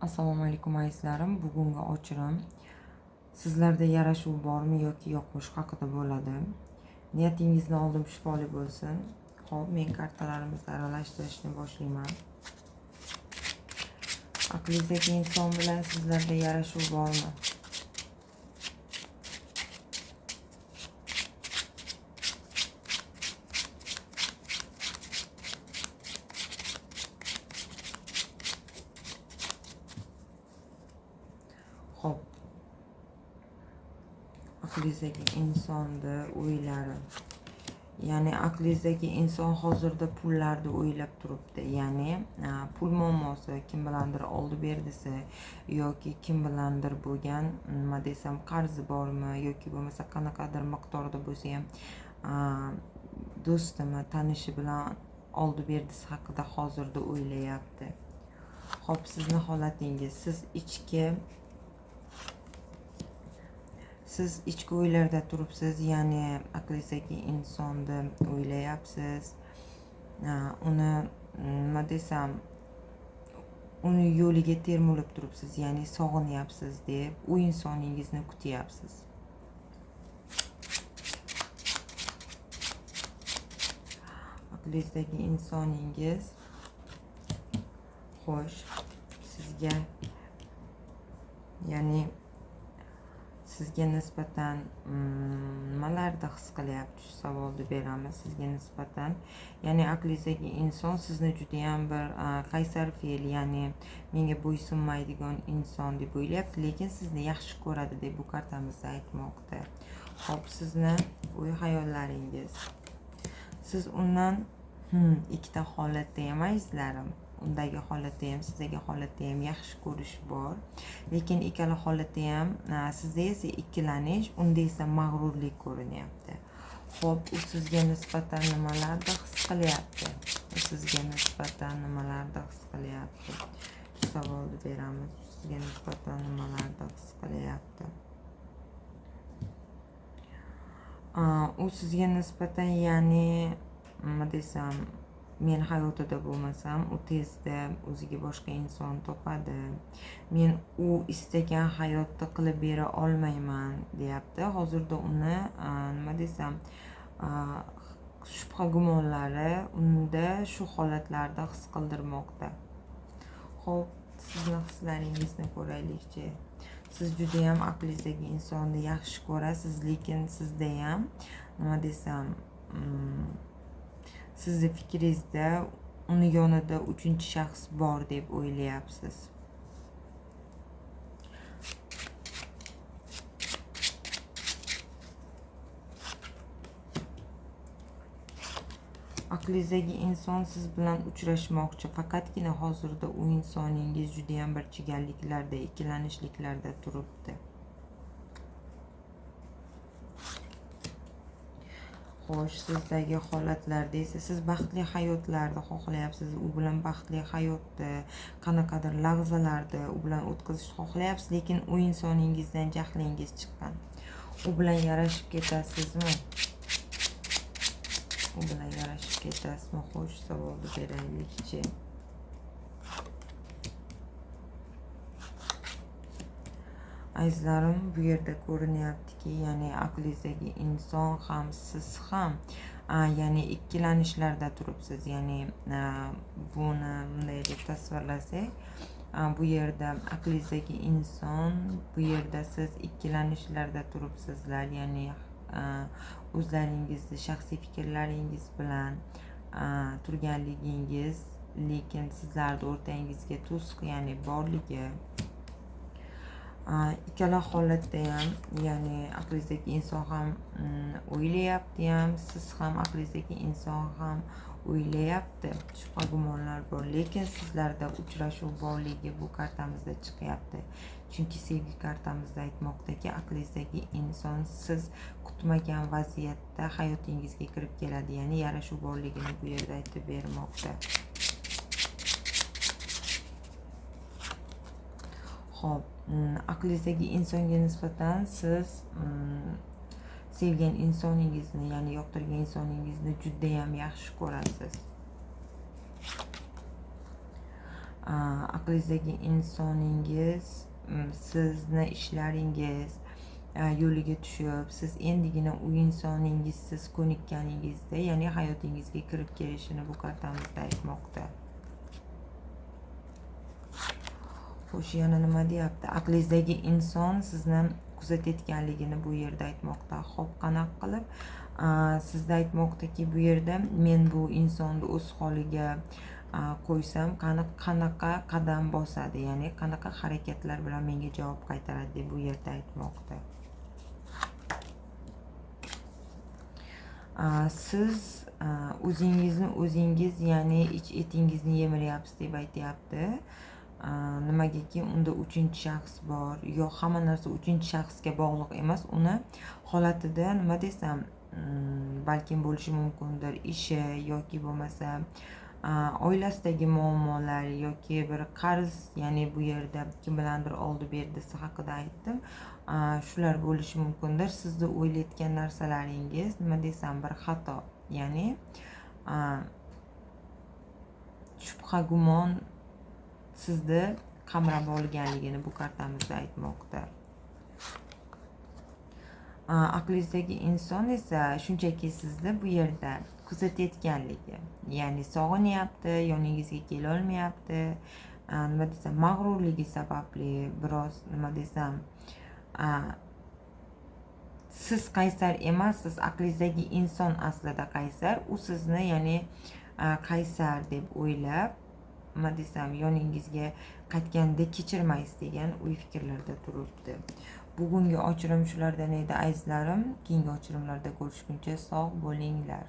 Assalomu alaykum azizlarim. Bugungi ochirim sizlarda yarashuv bormi yoki yo'qmi haqida bo'ladi. Niyatingizni oldim shifoli bo'lsin. Xo'p, men kartalarimizni aralashtirishni boshlayman. Aqlingizdagi inson bilan sizlarda yarashuv bormi? Xo'p. Aqlingizdagi insonni o'ylari. Ya'ni aqlingizdagi inson hozirda pullarni o'ylab turibdi. Ya'ni pul muammosi kim bilandir oldi berdisi yoki kim bilandir bo'lgan, nima desam, qarzi bormi yoki bo'lmasa qanaqadir miqdorda bo'lsa ham do'stimi, tanishi bilan oldi berdisi haqida hozirda o'ylayapti. Xo'p, sizni holatingiz, siz ichki o'ylarda turibsiz, ya'ni aqlingizdagi insonni o'ylayapsiz. Uni nima desam, uni yo'liga termulib turibsiz, ya'ni sog'inyapsiz deb u insoningizni kutyapsiz. Aqlingizdagi insoningiz xo'sh, sizga, ya'ni sizga nisbatan nimalarni his qilyapti? Shu savolni beramiz sizga nisbatan. Ya'ni aqlingizdagi inson sizni juda ham bir qaysar fe'l, ya'ni menga bo'ysunmaydigan inson deb o'ylayapti, lekin sizni yaxshi ko'radi deb bu kartamizda aytmoqda. Xo'p, sizni o'y hayollaringiz. Siz undan ikkita holatda ham azizlarim, undagi holatda ham, sizdagi holatda ham yaxshi ko'rish bor, lekin ikkala holatda ham sizda esa ikkilanish, unda esa mag'rurlik ko'rinyapti. Xo'p, u sizga nisbatan nimalarni his qilyapti? Savolni beramiz. Sizga nisbatan nimalarni his qilyapti? U sizga nisbatan, ya'ni nima desam, men hayotida bo'lmasam, u tezda o'ziga boshqa inson topadi. Men u istagan hayotni qilib bera olmayman, deyapti. Hozirda uni nima desam, shubha gumonlari unda shu holatlarda his qildirmoqda. Xo'p, sizni hislaringizni ko'raylikchi. Siz juda ham aqlingizdagi insonni yaxshi ko'rasiz, lekin sizda ham nima desam, sizni fikringizda uni yonida uchinchi shaxs bor deb o'ylayapsiz. Aqlingizdagi inson siz bilan uchrashmoqchi, faqatgina hozirda u insoningiz juda ham bir chigalliklarda, ikkilanishliklarda turibdi. Xo'sh, sizdagi holatlarda esa siz baxtli hayotlarni xohlayapsiz, u bilan baxtli hayotni, qanaqadir lahzalarni u bilan o'tkazishni xohlayapsiz, lekin u insoningizdan jahlingiz chiqqan. U bilan yarashib ketasizmi? Xo'sh, savolni beraylikchi. Azizlarim, bu yerda ko'rinyaptiki, ya'ni aqlingizdagi inson ham, siz ham, ya'ni ikkilanishlarda turibsiz. Ya'ni buni bunday deb tasvirlasak, bu yerda aqlingizdagi inson, bu yerda siz ikkilanishlarda turibsizlar. Ya'ni o'zlaringizni shaxsiy fikrlaringiz bilan turganligingiz, lekin sizlarning o'rtangizga to'siq, ya'ni borligi. Ikkala holatda ham, ya'ni aqlingizdagi inson ham o'ylayapti ham, siz ham, aqlingizdagi inson ham o'ylayapti. Shubha gumonlar bor, lekin sizlarda uchrashuv borligi bu kartamizda chiqyapti. Chunki sevgi kartamizda aytmoqdaki, aqlingizdagi inson siz kutmagan vaziyatda hayotingizga kirib keladi, ya'ni yarashuv borligini bu yerda aytib bermoqda. Xo'p, aqlingizdagi insonga nisbatan siz sevgan insoningizni, ya'ni yoqtirgan insoningizni juda ham yaxshi ko'rasiz. aqlingizdagi insoningiz sizni ishlaringiz yo'liga tushib, siz endigina u insoningizsiz ko'nikkaningizda, ya'ni hayotingizga kirib kelishini bu kartamizda aytmoqda. Xo'sh, yana nima deyapti? Aqlingizdagi inson sizni kuzatayotganligini bu yerda aytmoqda. Xo'p, qanaqa qilib? Sizda aytmoqdaki, bu yerda men bu insonni o'z holiga qo'ysam qanaqa qadam bosadi, ya'ni qanaqa harakatlar bilan menga javob qaytaradi deb bu yerda aytmoqda. Siz o'zingiz ya'ni ich etingizni yemiryapsiz deb aytyapti. Nimagaki unda uchinchi shaxs bor, yo'q, hamma narsa uchinchi shaxsga bog'liq emas. Uni holatida nima desam, balkim bo'lishi mumkindir, ishi yoki bo'lmasa oilasidagi muammolar yoki bir qarz, ya'ni bu yerda kim bilandir oldi berdisi haqida aytdim. Shular bo'lishi mumkindir. Sizda o'ylayotgan narsalaringiz nima desam, bir xato, ya'ni shubha gumon sizni qamrab olganligini bu kartamizda aytmoqda. Aqlingizdagi inson esa shunchaki sizni bu yerda kuzatayotganligi, ya'ni sog'inyapti, yoningizga kela olmayapti, nima desam, mag'rurligi sababli biroz nima desam, siz qaysar emassiz, aqlingizdagi inson aslida qaysar, u sizni ya'ni qaysar deb o'ylab, nima desam, yoningizga qaytganda kechirmaysiz degan o'y fikrlarda turibdi. Bugungi ochirim shulardan edi azizlarim. Keyingi ochirimlarda ko'rishguncha sog' bo'linglar.